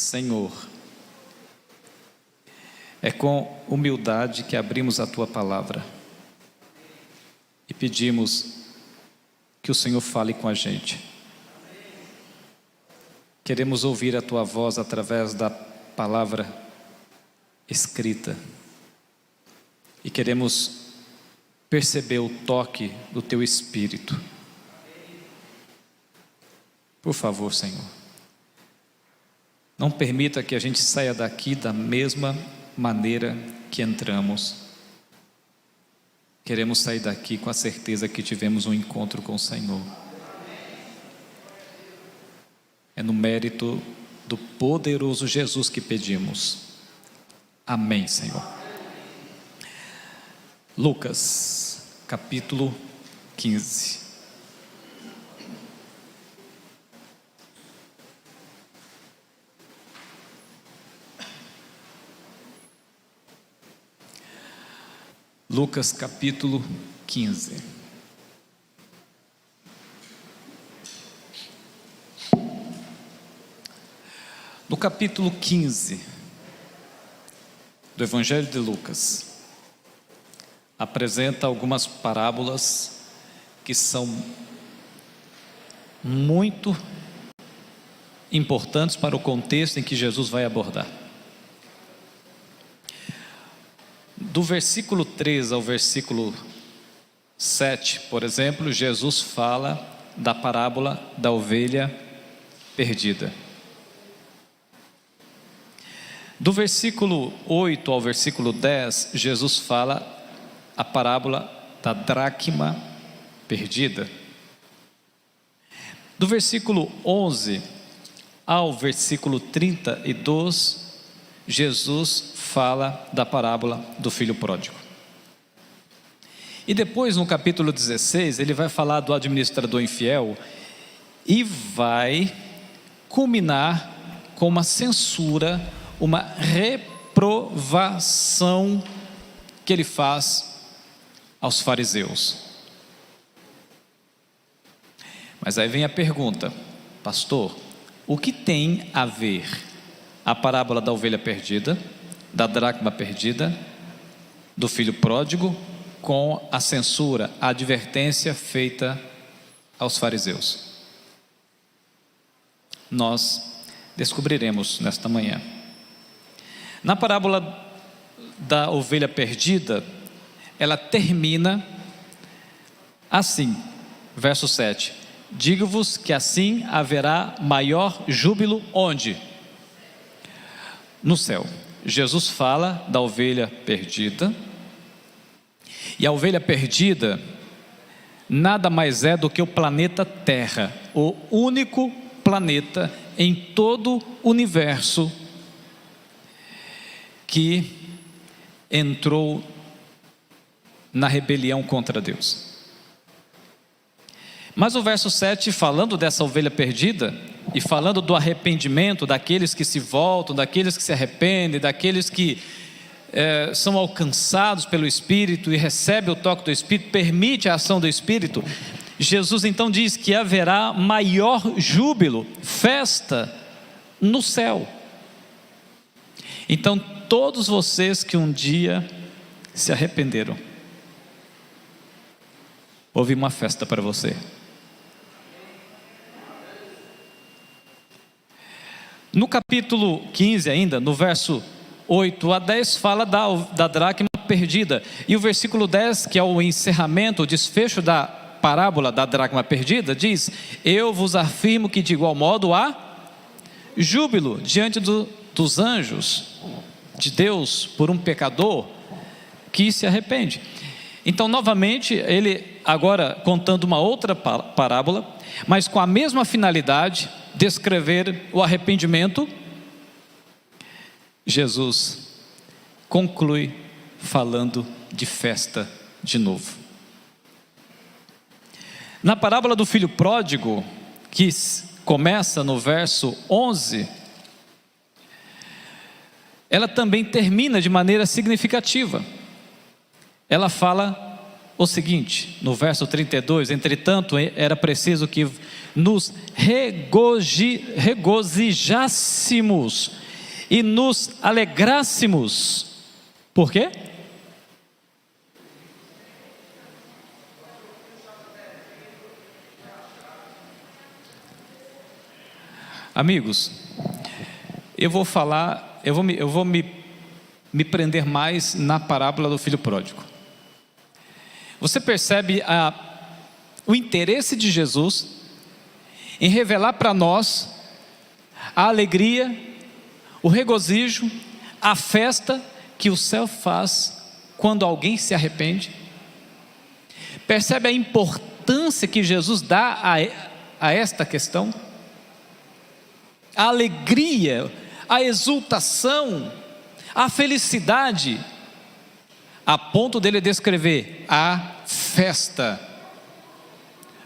Senhor, é com humildade que abrimos a Tua palavra e pedimos que o Senhor fale com a gente. Queremos ouvir a Tua voz através da palavra escrita e queremos perceber o toque do Teu Espírito. Por favor, Senhor, não permita que a gente saia daqui da mesma maneira que entramos. Queremos sair daqui com a certeza que tivemos um encontro com o Senhor. É no mérito do poderoso Jesus que pedimos. Amém, Senhor. Lucas, capítulo 15. Lucas capítulo 15. No capítulo 15 do Evangelho de Lucas, apresenta algumas parábolas que são muito importantes para o contexto em que Jesus vai abordar. Do versículo 3 ao versículo 7, por exemplo, Jesus fala da parábola da ovelha perdida. Do versículo 8 ao versículo 10, Jesus fala a parábola da dracma perdida. Do versículo 11 ao versículo 32, Jesus fala da parábola do filho pródigo. E depois, no capítulo 16, ele vai falar do administrador infiel e vai culminar com uma censura, uma reprovação que ele faz aos fariseus. Mas aí vem a pergunta: pastor, o que tem a ver a parábola da ovelha perdida, da dracma perdida, do filho pródigo, com a censura, a advertência feita aos fariseus? Nós descobriremos nesta manhã. Na parábola da ovelha perdida, ela termina assim, verso 7: digo-vos que assim haverá maior júbilo onde? No céu. Jesus fala da ovelha perdida, e a ovelha perdida nada mais é do que o planeta Terra, o único planeta em todo o universo que entrou na rebelião contra Deus. Mas o verso 7, falando dessa ovelha perdida e falando do arrependimento daqueles que se voltam, daqueles que se arrependem, daqueles que são alcançados pelo Espírito e recebem o toque do Espírito, permite a ação do Espírito, Jesus então diz que haverá maior júbilo, festa no céu. Então todos vocês que um dia se arrependeram, houve uma festa para você. No capítulo 15 ainda, no verso 8 a 10, fala da dracma perdida. E o versículo 10, que é o encerramento, o desfecho da parábola da dracma perdida, diz: eu vos afirmo que de igual modo há júbilo diante dos anjos de Deus por um pecador que se arrepende. Então novamente ele agora contando uma outra parábola, mas com a mesma finalidade, descrever o arrependimento. Jesus conclui falando de festa de novo. Na parábola do filho pródigo, que começa no verso 11, ela também termina de maneira significativa. Ela fala o seguinte, no verso 32: entretanto era preciso que nos regozijássemos e nos alegrássemos. Por quê? Amigos, eu vou me prender mais na parábola do filho pródigo. Você percebe o interesse de Jesus em revelar para nós a alegria, o regozijo, a festa que o céu faz quando alguém se arrepende? Percebe a importância que Jesus dá a esta questão? A alegria, a exultação, a felicidade, a ponto dele descrever a festa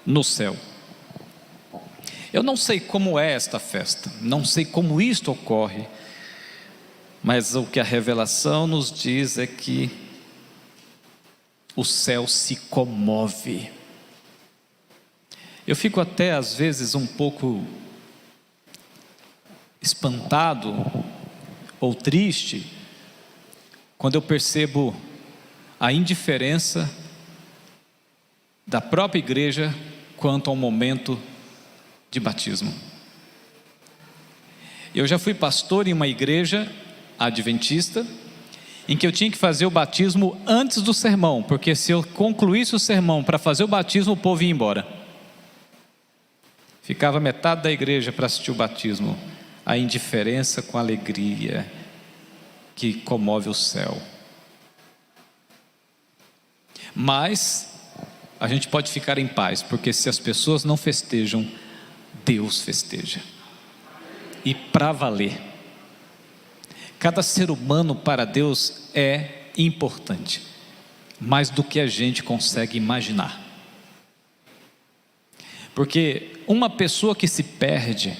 no céu. Eu não sei como é esta festa, não sei como isto ocorre, mas o que a revelação nos diz é que o céu se comove. Eu fico até às vezes um pouco espantado ou triste quando eu percebo a indiferença da própria igreja quanto ao momento de batismo. Eu já fui pastor em uma igreja adventista em que eu tinha que fazer o batismo antes do sermão, porque se eu concluísse o sermão para fazer o batismo, o povo ia embora. Ficava metade da igreja para assistir o batismo. A indiferença com a alegria que comove o céu. Mas a gente pode ficar em paz, porque se as pessoas não festejam, Deus festeja, e para valer. Cada ser humano para Deus é importante, mais do que a gente consegue imaginar, porque uma pessoa que se perde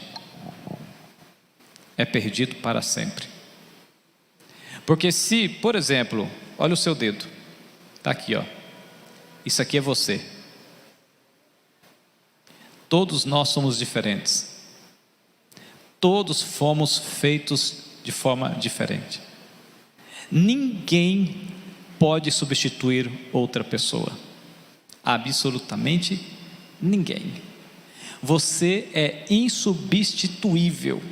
é perdido para sempre. Porque se, por exemplo, olha o seu dedo, está aqui, ó. Isso aqui é você. Todos nós somos diferentes. Todos fomos feitos de forma diferente. Ninguém pode substituir outra pessoa. Absolutamente ninguém. Você é insubstituível.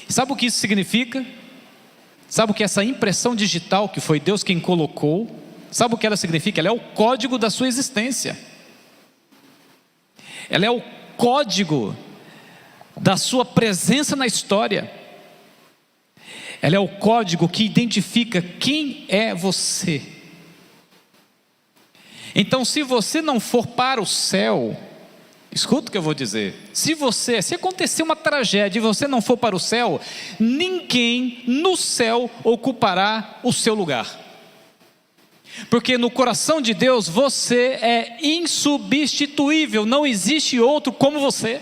Sabe o que isso significa? Sabe o que essa impressão digital, que foi Deus quem colocou, sabe o que ela significa? Ela é o código da sua existência. Ela é o código da sua presença na história. Ela é o código que identifica quem é você. Então, se você não for para o céu, escuta o que eu vou dizer. Se acontecer uma tragédia e você não for para o céu, ninguém no céu ocupará o seu lugar. Porque no coração de Deus você é insubstituível, não existe outro como você.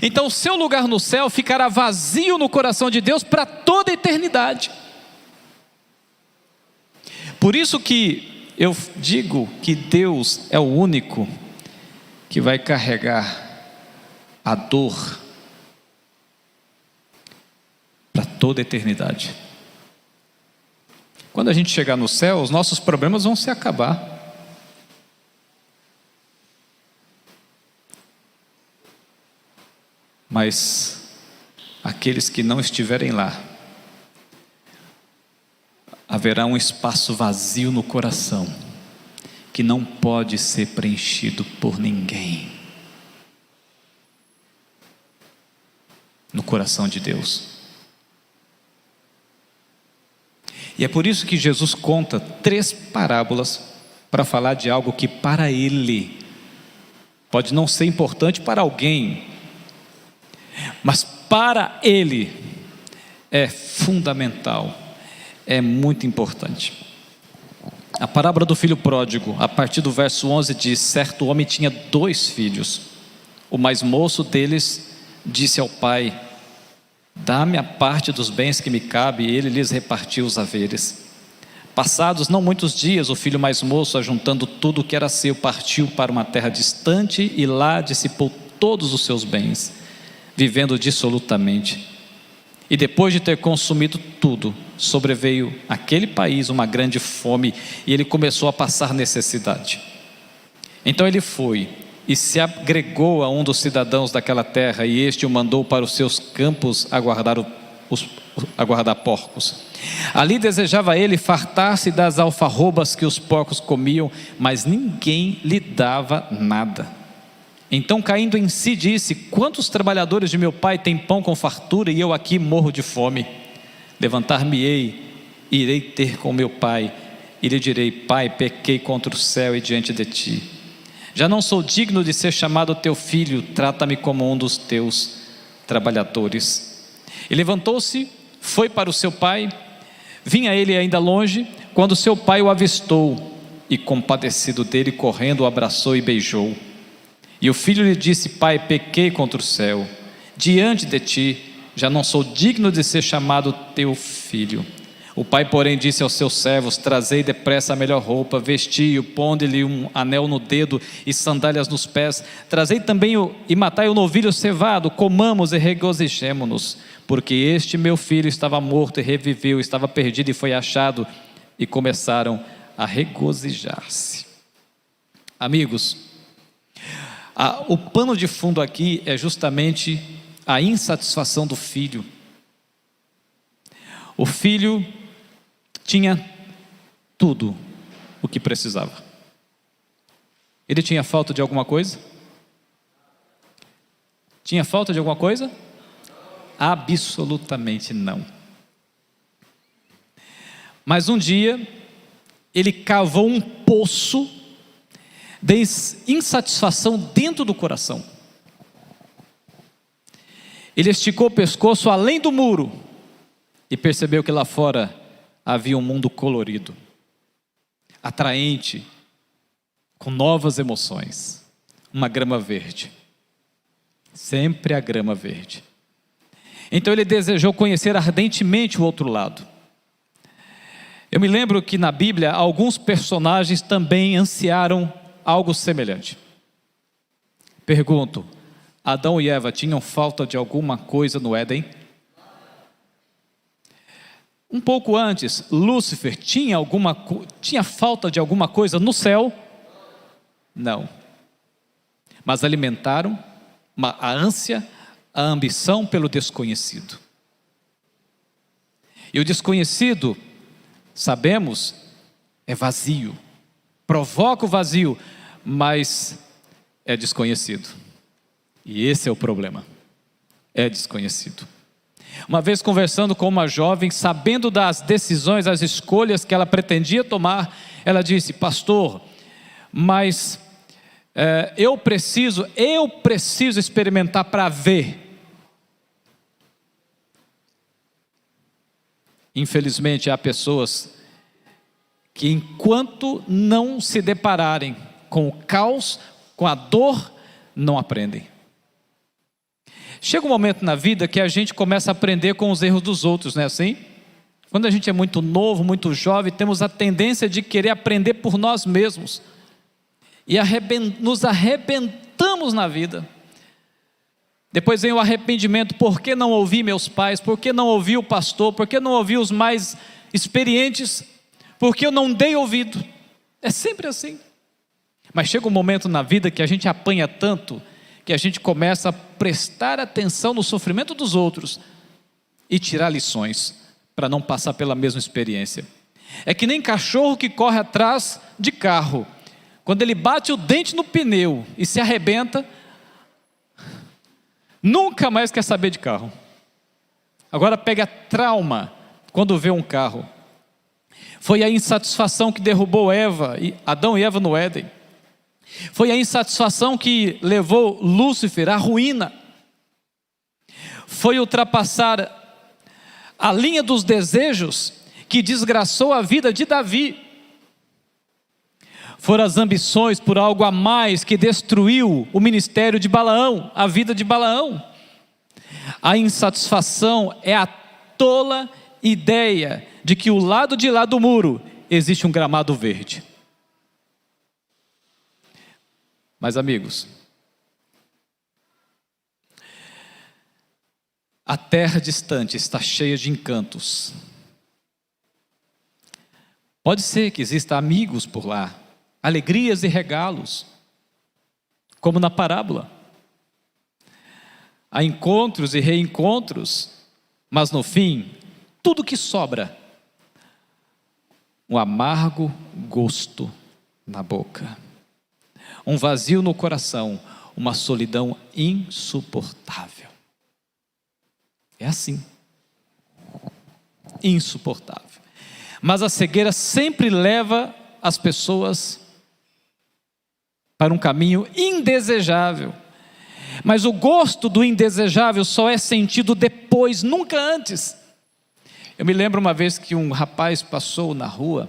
Então o seu lugar no céu ficará vazio no coração de Deus para toda a eternidade. Por isso que eu digo que Deus é o único que vai carregar a dor para toda a eternidade. Quando a gente chegar no céu, os nossos problemas vão se acabar. Mas aqueles que não estiverem lá, haverá um espaço vazio no coração, que não pode ser preenchido por ninguém. No coração de Deus. E é por isso que Jesus conta 3 parábolas para falar de algo que para Ele pode não ser importante para alguém, mas para Ele é fundamental, é muito importante. A parábola do filho pródigo, a partir do verso 11 diz: certo homem tinha 2 filhos. O mais moço deles disse ao pai: dá-me a parte dos bens que me cabe, e ele lhes repartiu os haveres. Passados não muitos dias, o filho mais moço, ajuntando tudo o que era seu, partiu para uma terra distante e lá dissipou todos os seus bens, vivendo dissolutamente. E depois de ter consumido tudo, sobreveio àquele país uma grande fome e ele começou a passar necessidade. Então ele foi e se agregou a um dos cidadãos daquela terra, e este o mandou para os seus campos a guardar porcos. Ali desejava ele fartar-se das alfarrobas que os porcos comiam, mas ninguém lhe dava nada. Então, caindo em si, disse: quantos trabalhadores de meu pai têm pão com fartura e eu aqui morro de fome? Levantar-me-ei, irei ter com meu pai e lhe direi: pai, pequei contra o céu e diante de ti. Já não sou digno de ser chamado teu filho, trata-me como um dos teus trabalhadores. E levantou-se, foi para o seu pai. Vinha ele ainda longe, quando seu pai o avistou, e compadecido dele, correndo, o abraçou e beijou. E o filho lhe disse: pai, pequei contra o céu, diante de ti, já não sou digno de ser chamado teu filho. O pai, porém, disse aos seus servos: trazei depressa a melhor roupa, vesti-o, ponde-lhe um anel no dedo e sandálias nos pés. Trazei também e matai o novilho cevado, comamos e regozijemo-nos, porque este meu filho estava morto e reviveu, estava perdido e foi achado. E começaram a regozijar-se. Amigos, o pano de fundo aqui é justamente a insatisfação do filho. O filho tinha tudo o que precisava. Ele tinha falta de alguma coisa? Tinha falta de alguma coisa? Absolutamente não. Mas um dia, ele cavou um poço de insatisfação dentro do coração. Ele esticou o pescoço além do muro e percebeu que lá fora havia um mundo colorido, atraente, com novas emoções, uma grama verde, sempre a grama verde. Então ele desejou conhecer ardentemente o outro lado. Eu me lembro que na Bíblia alguns personagens também ansiaram algo semelhante. Pergunto: Adão e Eva tinham falta de alguma coisa no Éden? Um pouco antes, Lúcifer tinha falta de alguma coisa no céu? Não. Mas alimentaram a ânsia, a ambição pelo desconhecido. E o desconhecido, sabemos, é vazio. Provoca o vazio, mas é desconhecido. E esse é o problema. É desconhecido. Uma vez conversando com uma jovem, sabendo das decisões, as escolhas que ela pretendia tomar, ela disse: pastor, mas eu preciso experimentar para ver. Infelizmente há pessoas que enquanto não se depararem com o caos, com a dor, não aprendem. Chega um momento na vida que a gente começa a aprender com os erros dos outros, não é assim? Quando a gente é muito novo, muito jovem, temos a tendência de querer aprender por nós mesmos. E nos arrebentamos na vida. Depois vem o arrependimento: por que não ouvi meus pais? Por que não ouvi o pastor? Por que não ouvi os mais experientes? Por que eu não dei ouvido? É sempre assim. Mas chega um momento na vida que a gente apanha tanto, que a gente começa a prestar atenção no sofrimento dos outros e tirar lições, para não passar pela mesma experiência. É que nem cachorro que corre atrás de carro. Quando ele bate o dente no pneu e se arrebenta, nunca mais quer saber de carro. Agora pega trauma quando vê um carro. Foi a insatisfação que derrubou Adão e Eva no Éden. Foi a insatisfação que levou Lúcifer à ruína. Foi ultrapassar a linha dos desejos que desgraçou a vida de Davi. Foram as ambições por algo a mais que destruiu o ministério de Balaão, a vida de Balaão. A insatisfação é a tola ideia de que o lado de lá do muro existe um gramado verde. Mas, amigos, a terra distante está cheia de encantos. Pode ser que exista amigos por lá, alegrias e regalos, como na parábola. Há encontros e reencontros, mas no fim, tudo que sobra, um amargo gosto na boca, um vazio no coração, uma solidão insuportável. É assim, insuportável. Mas a cegueira sempre leva as pessoas para um caminho indesejável. Mas o gosto do indesejável só é sentido depois, nunca antes. Eu me lembro uma vez que um rapaz passou na rua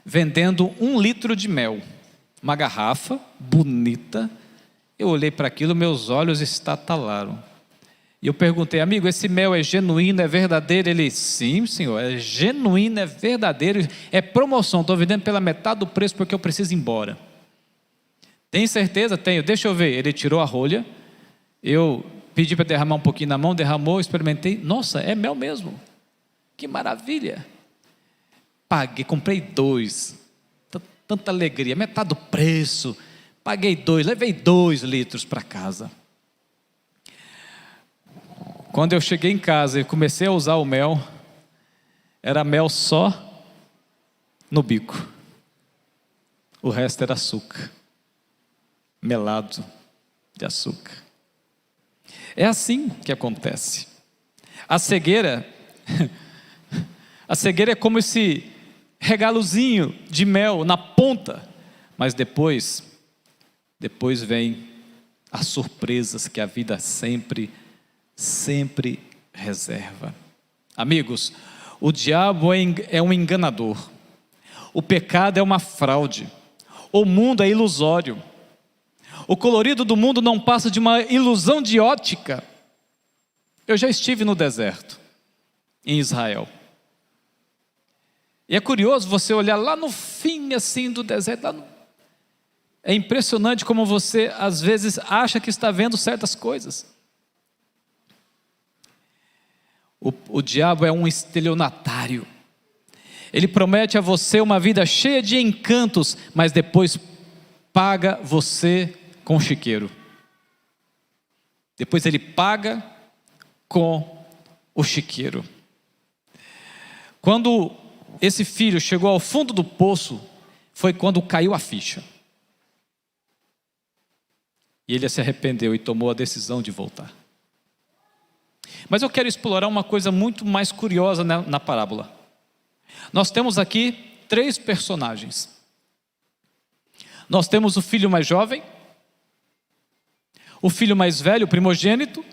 vendendo 1 litro de mel, uma garrafa bonita. Eu olhei para aquilo, meus olhos estatalaram. E eu perguntei: amigo, esse mel é genuíno, é verdadeiro? Ele: sim, senhor, é genuíno, é verdadeiro, é promoção, estou vendendo pela metade do preço porque eu preciso ir embora. Tem certeza? Tenho, deixa eu ver. Ele tirou a rolha, eu pedi para derramar um pouquinho na mão, derramou, experimentei, nossa, é mel mesmo, que maravilha. Paguei, comprei 2, tanta alegria, metade do preço, paguei 2, levei 2 litros para casa. Quando eu cheguei em casa e comecei a usar o mel, era mel só no bico. O resto era açúcar, melado de açúcar. É assim que acontece. A cegueira é como esse regalozinho de mel na ponta, mas depois vem as surpresas que a vida sempre reserva. Amigos, o diabo é um enganador, o pecado é uma fraude, o mundo é ilusório, o colorido do mundo não passa de uma ilusão de ótica. Eu já estive no deserto, em Israel, e é curioso você olhar lá no fim assim do deserto, é impressionante como você às vezes acha que está vendo certas coisas. O diabo é um estelionatário. Ele promete a você uma vida cheia de encantos, mas depois paga você com chiqueiro. Depois ele paga com o chiqueiro. Quando esse filho chegou ao fundo do poço, foi quando caiu a ficha. E ele se arrependeu e tomou a decisão de voltar. Mas eu quero explorar uma coisa muito mais curiosa na parábola. Nós temos aqui 3 personagens. Nós temos o filho mais jovem, o filho mais velho, o primogênito,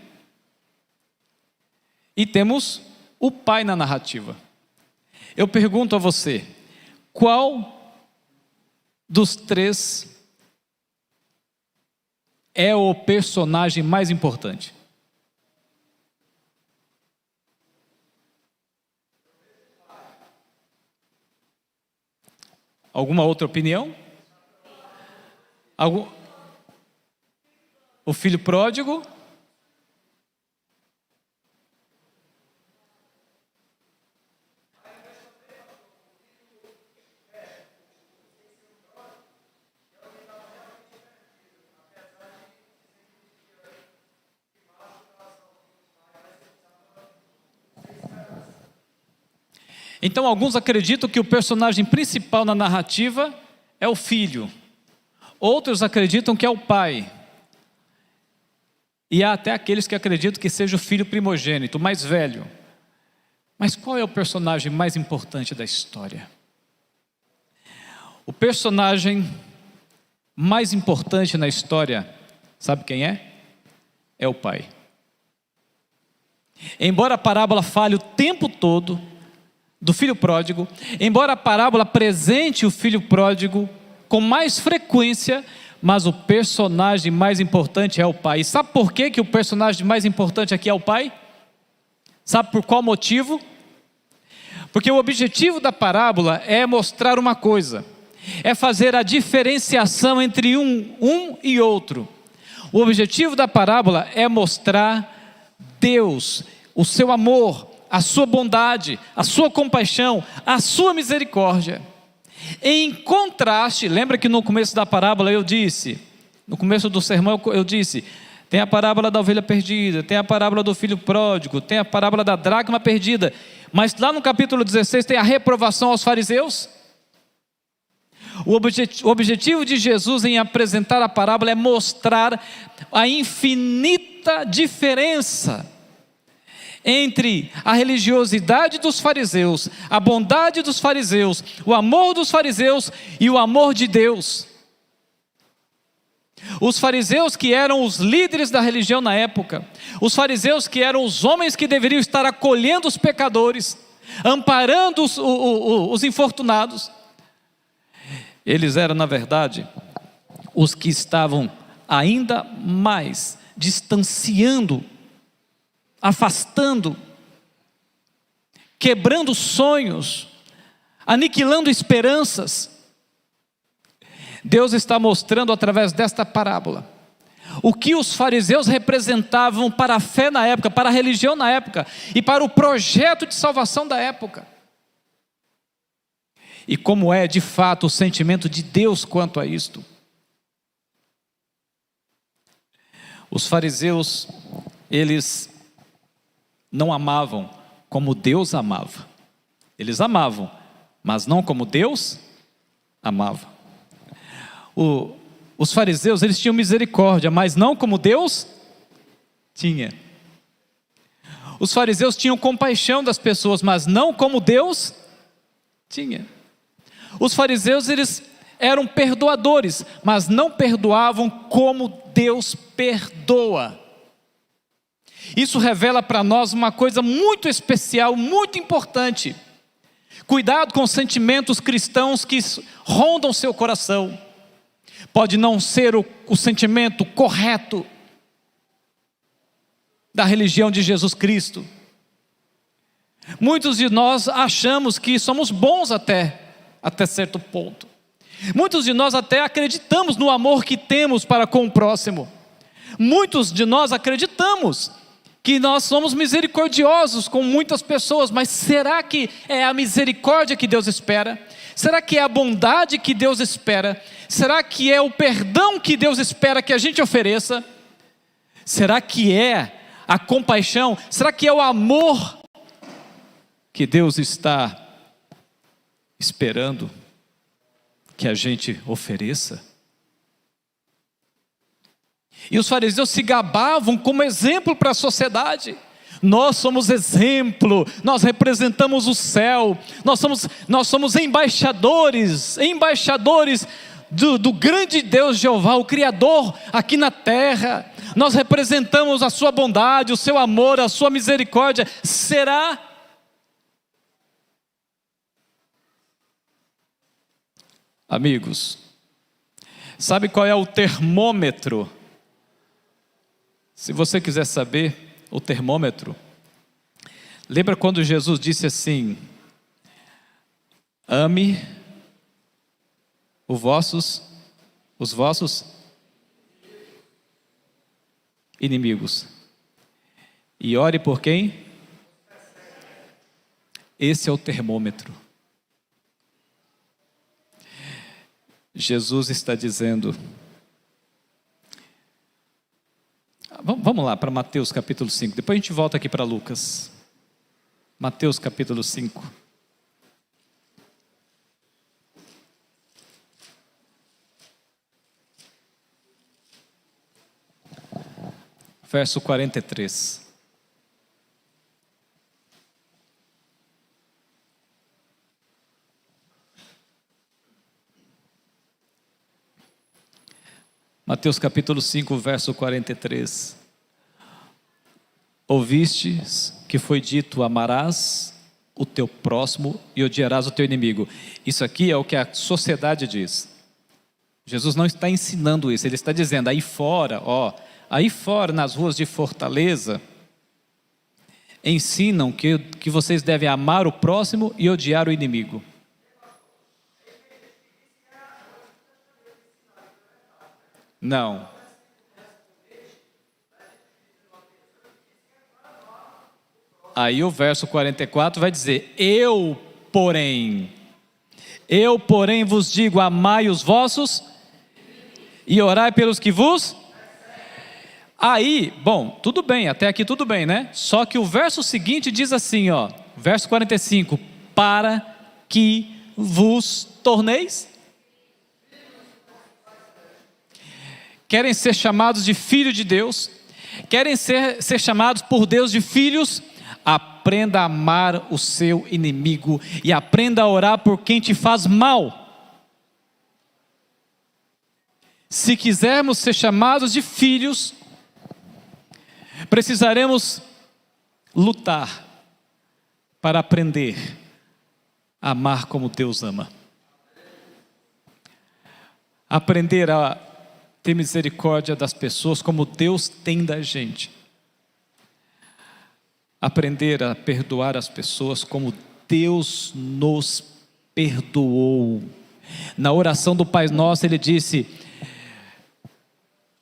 e temos o pai na narrativa. Eu pergunto a você, qual dos 3 é o personagem mais importante? Alguma outra opinião? O filho pródigo? Então alguns acreditam que o personagem principal na narrativa é o filho. Outros acreditam que é o pai. E há até aqueles que acreditam que seja o filho primogênito, o mais velho. Mas qual é o personagem mais importante da história? O personagem mais importante na história, sabe quem é? É o pai. Embora a parábola fale o tempo todo do filho pródigo, embora a parábola apresente o filho pródigo com mais frequência, mas o personagem mais importante é o pai. E sabe por que o personagem mais importante aqui é o pai? Sabe por qual motivo? Porque o objetivo da parábola é mostrar uma coisa, é fazer a diferenciação entre um e outro. O objetivo da parábola é mostrar Deus, o seu amor, a sua bondade, a sua compaixão, a sua misericórdia. Em contraste, lembra que no começo da parábola eu disse, no começo do sermão eu disse, tem a parábola da ovelha perdida, tem a parábola do filho pródigo, tem a parábola da dracma perdida, mas lá no capítulo 16 tem a reprovação aos fariseus. O objetivo de Jesus em apresentar a parábola é mostrar a infinita diferença entre a religiosidade dos fariseus, a bondade dos fariseus, o amor dos fariseus e o amor de Deus. Os fariseus que eram os líderes da religião na época, os fariseus que eram os homens que deveriam estar acolhendo os pecadores, amparando os infortunados, eles eram, na verdade, os que estavam ainda mais distanciando, afastando, quebrando sonhos, aniquilando esperanças. Deus está mostrando através desta parábola o que os fariseus representavam para a fé na época, para a religião na época e para o projeto de salvação da época. E como é de fato o sentimento de Deus quanto a isto. Os fariseus, eles não amavam como Deus amava. Eles amavam, mas não como Deus amava. Os fariseus, eles tinham misericórdia, mas não como Deus tinha. Os fariseus tinham compaixão das pessoas, mas não como Deus tinha. Os fariseus, eles eram perdoadores, mas não perdoavam como Deus perdoa. Isso revela para nós uma coisa muito especial, muito importante. Cuidado com os sentimentos cristãos que rondam seu coração. Pode não ser o sentimento correto da religião de Jesus Cristo. Muitos de nós achamos que somos bons até certo ponto. Muitos de nós até acreditamos no amor que temos para com o próximo. Muitos de nós acreditamos que nós somos misericordiosos com muitas pessoas, mas será que é a misericórdia que Deus espera? Será que é a bondade que Deus espera? Será que é o perdão que Deus espera que a gente ofereça? Será que é a compaixão? Será que é o amor que Deus está esperando que a gente ofereça? E os fariseus se gabavam como exemplo para a sociedade. Nós somos exemplo, nós representamos o céu, nós somos embaixadores do grande Deus Jeová, o Criador aqui na terra. Nós representamos a sua bondade, o seu amor, a sua misericórdia. Será? Amigos, sabe qual é o termômetro? Se você quiser saber o termômetro, lembra quando Jesus disse assim: ame os vossos inimigos e ore por quem? Esse é o termômetro. Jesus está dizendo, vamos lá para Mateus capítulo 5, depois a gente volta aqui para Lucas. Mateus capítulo 5. Verso 43. Mateus capítulo 5, verso 43. Ouvistes que foi dito: amarás o teu próximo e odiarás o teu inimigo. Isso aqui é o que a sociedade diz. Jesus não está ensinando isso, ele está dizendo: aí fora nas ruas de Fortaleza, ensinam que vocês devem amar o próximo e odiar o inimigo. Não. Aí o verso 44 vai dizer: eu, porém vos digo, amai os vossos e orai pelos que vos... Aí, bom, tudo bem, até aqui tudo bem, né? Só que o verso seguinte diz assim, ó, verso 45, para que vos torneis... Querem ser chamados de filho de Deus, querem ser chamados por Deus de filhos, aprenda a amar o seu inimigo e aprenda a orar por quem te faz mal. Se quisermos ser chamados de filhos, precisaremos lutar para aprender a amar como Deus ama. Aprender a ter misericórdia das pessoas como Deus tem da gente. Aprender a perdoar as pessoas como Deus nos perdoou. Na oração do Pai Nosso ele disse,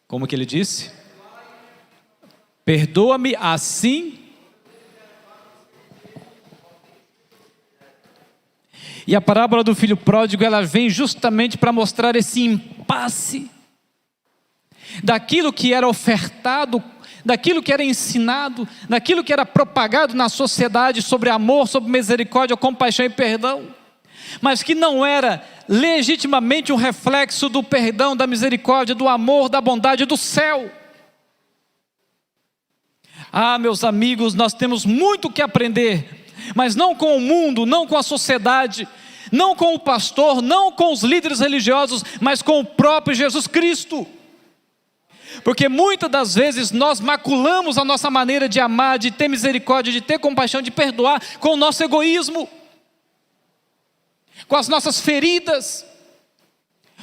como que ele disse? Perdoa-me assim. E a parábola do filho pródigo, ela vem justamente para mostrar esse impasse daquilo que era ofertado, daquilo que era ensinado, daquilo que era propagado na sociedade sobre amor, sobre misericórdia, compaixão e perdão, mas que não era legitimamente um reflexo do perdão, da misericórdia, do amor, da bondade do céu. Ah, meus amigos, nós temos muito que aprender, mas não com o mundo, não com a sociedade, não com o pastor, não com os líderes religiosos, mas com o próprio Jesus Cristo. Porque muitas das vezes nós maculamos a nossa maneira de amar, de ter misericórdia, de ter compaixão, de perdoar com o nosso egoísmo, com as nossas feridas,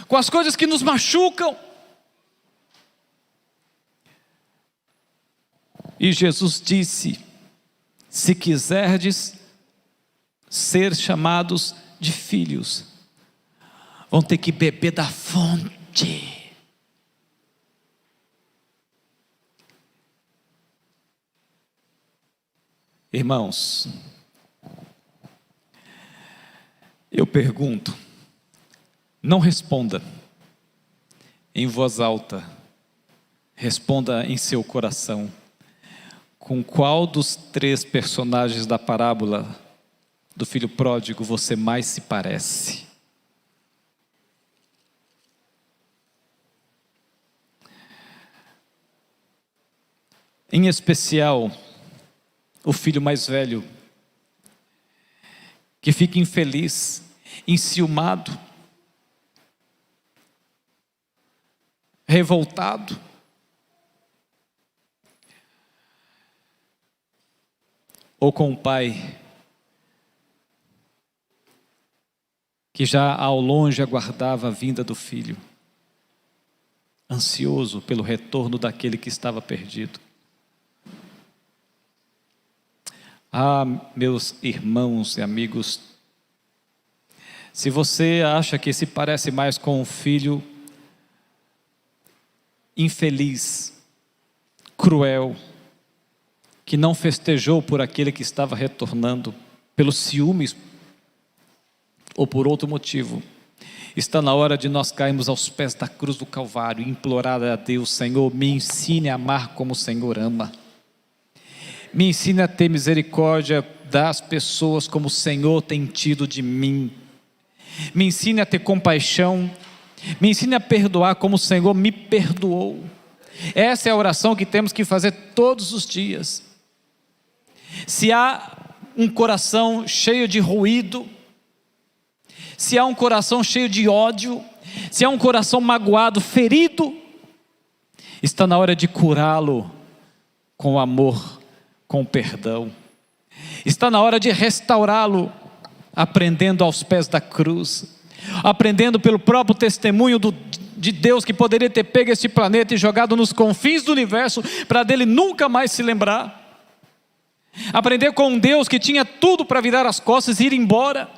com as coisas que nos machucam. E Jesus disse: se quiserdes ser chamados de filhos, vão ter que beber da fonte. Irmãos, eu pergunto, não responda em voz alta, responda em seu coração, com qual dos 3 personagens da parábola do filho pródigo você mais se parece? Em especial, o filho mais velho, que fica infeliz, enciumado, revoltado. Ou com o pai, que já ao longe aguardava a vinda do filho, ansioso pelo retorno daquele que estava perdido. Ah, meus irmãos e amigos, se você acha que se parece mais com um filho infeliz, cruel, que não festejou por aquele que estava retornando, pelos ciúmes ou por outro motivo, está na hora de nós cairmos aos pés da cruz do Calvário e implorar a Deus: Senhor, me ensine a amar como o Senhor ama. Me ensine a ter misericórdia das pessoas como o Senhor tem tido de mim. Me ensine a ter compaixão. Me ensine a perdoar como o Senhor me perdoou. Essa é a oração que temos que fazer todos os dias. Se há um coração cheio de ruído, se há um coração cheio de ódio, se há um coração magoado, ferido, está na hora de curá-lo com amor, com perdão. Está na hora de restaurá-lo, aprendendo aos pés da cruz, aprendendo pelo próprio testemunho de Deus, que poderia ter pego este planeta e jogado nos confins do universo, para dele nunca mais se lembrar. Aprender com um Deus que tinha tudo para virar as costas e ir embora.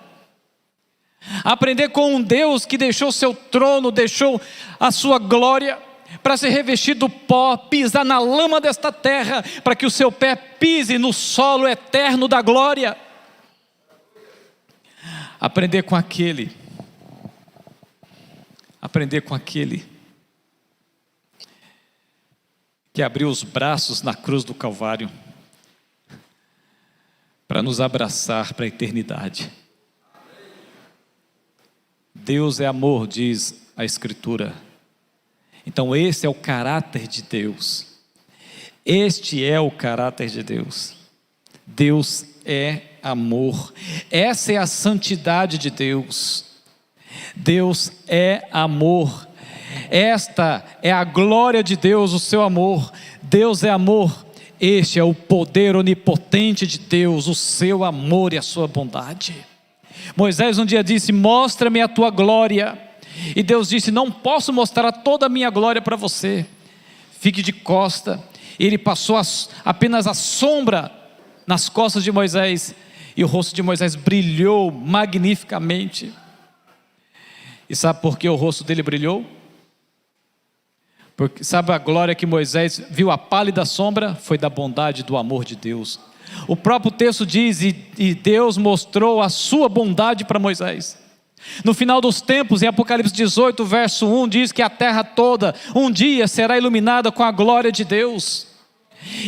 Aprender com um Deus que deixou seu trono, deixou a sua glória, para se revestir do pó, pisar na lama desta terra, para que o seu pé pise no solo eterno da glória. Aprender com aquele que abriu os braços na cruz do Calvário, para nos abraçar para a eternidade. Deus é amor, diz a Escritura. Então esse é o caráter de Deus. Este é o caráter de Deus. Deus é amor. Essa é a santidade de Deus. Deus é amor. Esta é a glória de Deus, o seu amor. Deus é amor. Este é o poder onipotente de Deus, o seu amor e a sua bondade. Moisés um dia disse: mostra-me a tua glória. E Deus disse: não posso mostrar toda a minha glória para você, fique de costa. Ele passou apenas a sombra nas costas de Moisés, e o rosto de Moisés brilhou magnificamente. E sabe por que o rosto dele brilhou? Porque sabe a glória que Moisés viu, a pálida sombra? Foi da bondade e do amor de Deus. O próprio texto diz: e Deus mostrou a sua bondade para Moisés. No final dos tempos, em Apocalipse 18, verso 1, diz que a terra toda um dia será iluminada com a glória de Deus.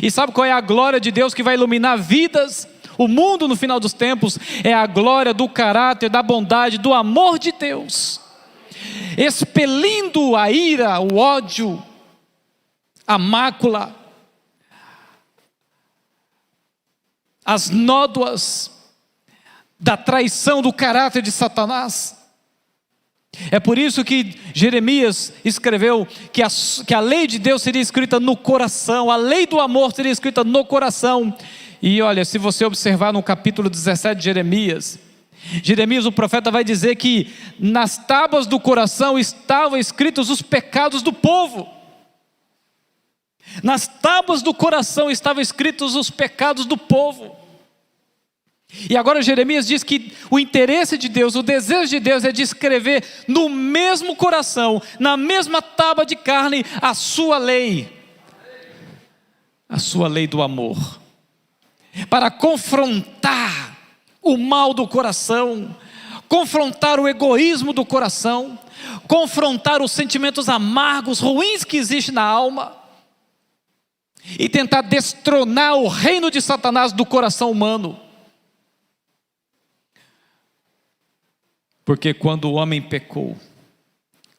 E sabe qual é a glória de Deus que vai iluminar vidas? O mundo no final dos tempos é a glória do caráter, da bondade, do amor de Deus, expelindo a ira, o ódio, a mácula, as nódoas da traição do caráter de Satanás. É por isso que Jeremias escreveu que a lei de Deus seria escrita no coração, a lei do amor seria escrita no coração. E olha, se você observar no capítulo 17 de Jeremias, o profeta vai dizer que nas tábuas do coração estavam escritos os pecados do povo. Nas tábuas do coração estavam escritos os pecados do povo. E agora Jeremias diz que o interesse de Deus, o desejo de Deus é de escrever no mesmo coração, na mesma tábua de carne, a sua lei do amor, para confrontar o mal do coração, confrontar o egoísmo do coração, confrontar os sentimentos amargos, ruins que existem na alma, e tentar destronar o reino de Satanás do coração humano. Porque quando o homem pecou,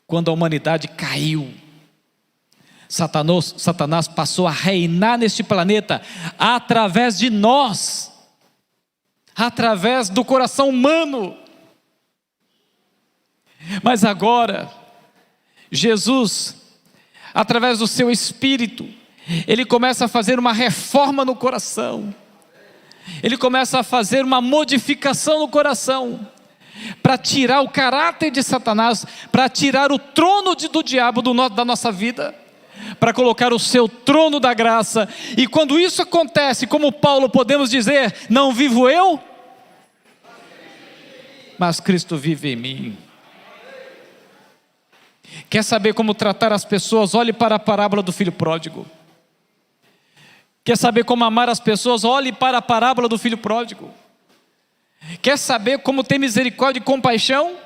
quando a humanidade caiu, Satanás passou a reinar neste planeta através de nós, através do coração humano. Mas agora, Jesus, através do seu Espírito, Ele começa a fazer uma reforma no coração, Ele começa a fazer uma modificação no coração, para tirar o caráter de Satanás, para tirar o trono do diabo da nossa vida, para colocar o seu trono da graça. E quando isso acontece, como Paulo, podemos dizer: não vivo eu, mas Cristo vive em mim. Quer saber como tratar as pessoas? Olhe para a parábola do filho pródigo. Quer saber como amar as pessoas? Olhe para a parábola do filho pródigo. Quer saber como ter misericórdia e compaixão?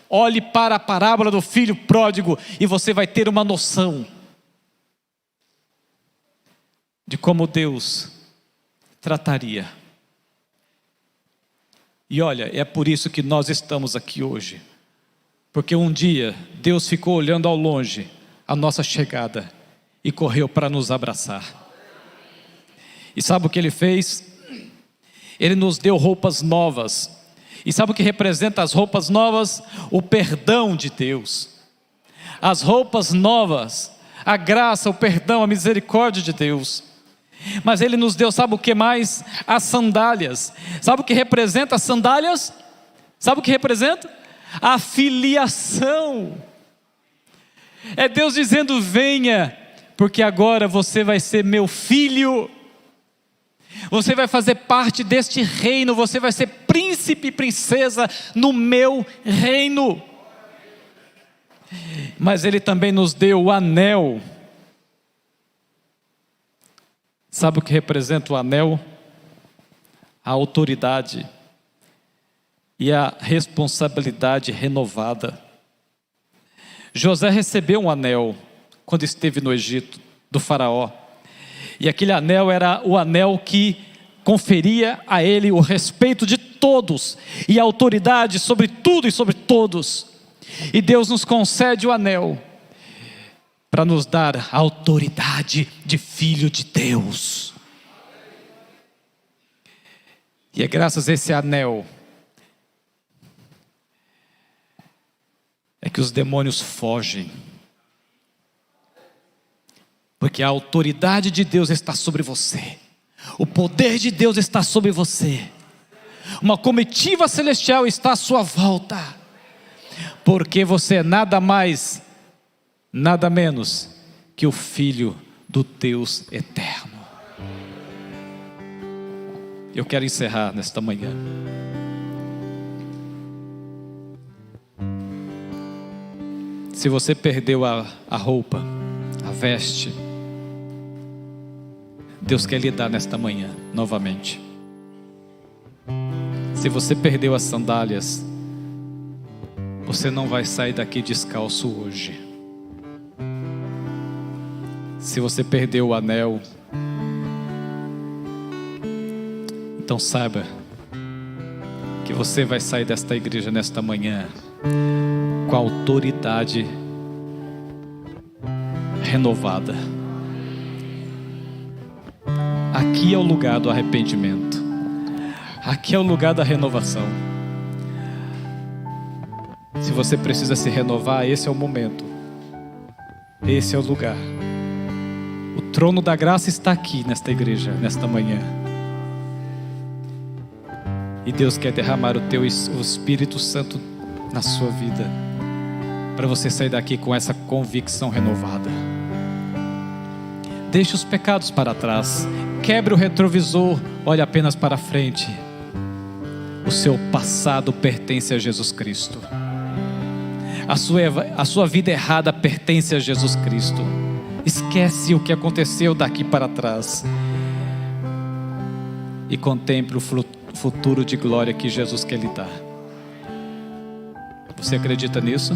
Olhe para a parábola do filho pródigo e você vai ter uma noção de como Deus trataria. E olha, é por isso que nós estamos aqui hoje, porque um dia Deus ficou olhando ao longe a nossa chegada e correu para nos abraçar. E sabe o que Ele fez? Ele nos deu roupas novas. E sabe o que representa as roupas novas? O perdão de Deus. As roupas novas, a graça, o perdão, a misericórdia de Deus. Mas Ele nos deu, sabe o que mais? As sandálias. Sabe o que representa as sandálias? Sabe o que representa? A filiação. É Deus dizendo: venha, porque agora você vai ser meu filho. Você vai fazer parte deste reino, você vai ser príncipe e princesa no meu reino. Mas Ele também nos deu o anel. Sabe o que representa o anel? A autoridade e a responsabilidade renovada. José recebeu um anel quando esteve no Egito, do faraó. E aquele anel era o anel que conferia a ele o respeito de todos e a autoridade sobre tudo e sobre todos. E Deus nos concede o anel para nos dar a autoridade de filho de Deus. E é graças a esse anel é que os demônios fogem. Porque a autoridade de Deus está sobre você. O poder de Deus está sobre você. Uma comitiva celestial está à sua volta. Porque você é nada mais, nada menos que o Filho do Deus eterno. Eu quero encerrar nesta manhã. Se você perdeu a roupa, a veste, Deus quer lhe dar nesta manhã, novamente. Se você perdeu as sandálias, você não vai sair daqui descalço hoje. Se você perdeu o anel, então saiba que você vai sair desta igreja nesta manhã com a autoridade renovada. Aqui é o lugar do arrependimento. Aqui é o lugar da renovação. Se você precisa se renovar, esse é o momento. Esse é o lugar. O trono da graça está aqui nesta igreja, nesta manhã. E Deus quer derramar o Espírito Santo na sua vida, para você sair daqui com essa convicção renovada. Deixe os pecados para trás. Quebre o retrovisor. Olhe apenas para frente. O seu passado pertence a Jesus Cristo. A sua vida errada pertence a Jesus Cristo. Esquece o que aconteceu daqui para trás. E contemple o futuro de glória que Jesus quer lhe dar. Você acredita nisso?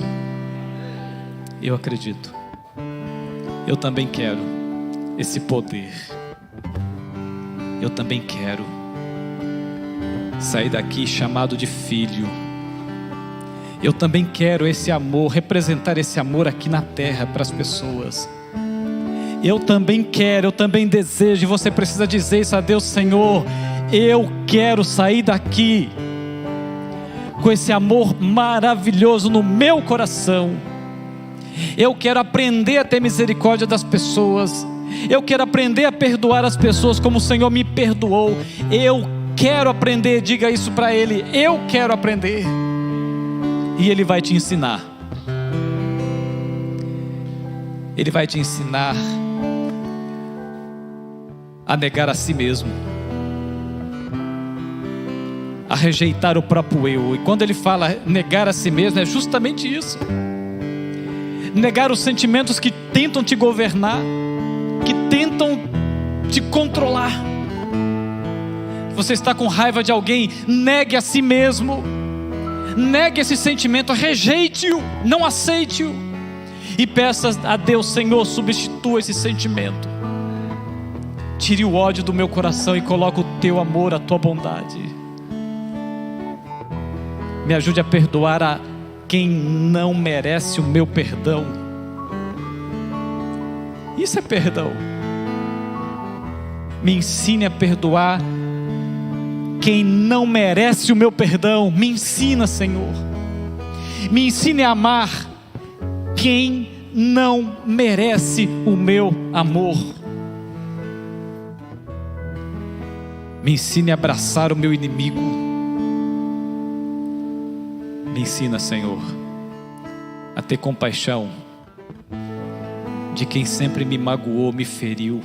Eu acredito. Eu também quero esse poder. Eu também quero sair daqui chamado de filho. Eu também quero esse amor, representar esse amor aqui na terra para as pessoas. Eu também quero, eu também desejo, e você precisa dizer isso a Deus: Senhor, eu quero sair daqui com esse amor maravilhoso no meu coração. Eu quero aprender a ter misericórdia das pessoas. Eu quero aprender a perdoar as pessoas como o Senhor me perdoou. Eu quero aprender, diga isso para Ele. Eu quero aprender. E Ele vai te ensinar. Ele vai te ensinar a negar a si mesmo, a rejeitar o próprio eu. E quando Ele fala negar a si mesmo, é justamente isso. Negar os sentimentos que tentam te governar, que tentam te controlar. Você está com raiva de alguém, negue a si mesmo. Negue esse sentimento, rejeite-o, não aceite-o. E peça a Deus: Senhor, substitua esse sentimento. Tire o ódio do meu coração e coloque o teu amor, a tua bondade. Me ajude a perdoar a quem não merece o meu perdão. Isso é perdão. Me ensine a perdoar quem não merece o meu perdão. Me ensina, Senhor. Me ensine a amar quem não merece o meu amor. Me ensine a abraçar o meu inimigo. Me ensina, Senhor, a ter compaixão de quem sempre me magoou, me feriu.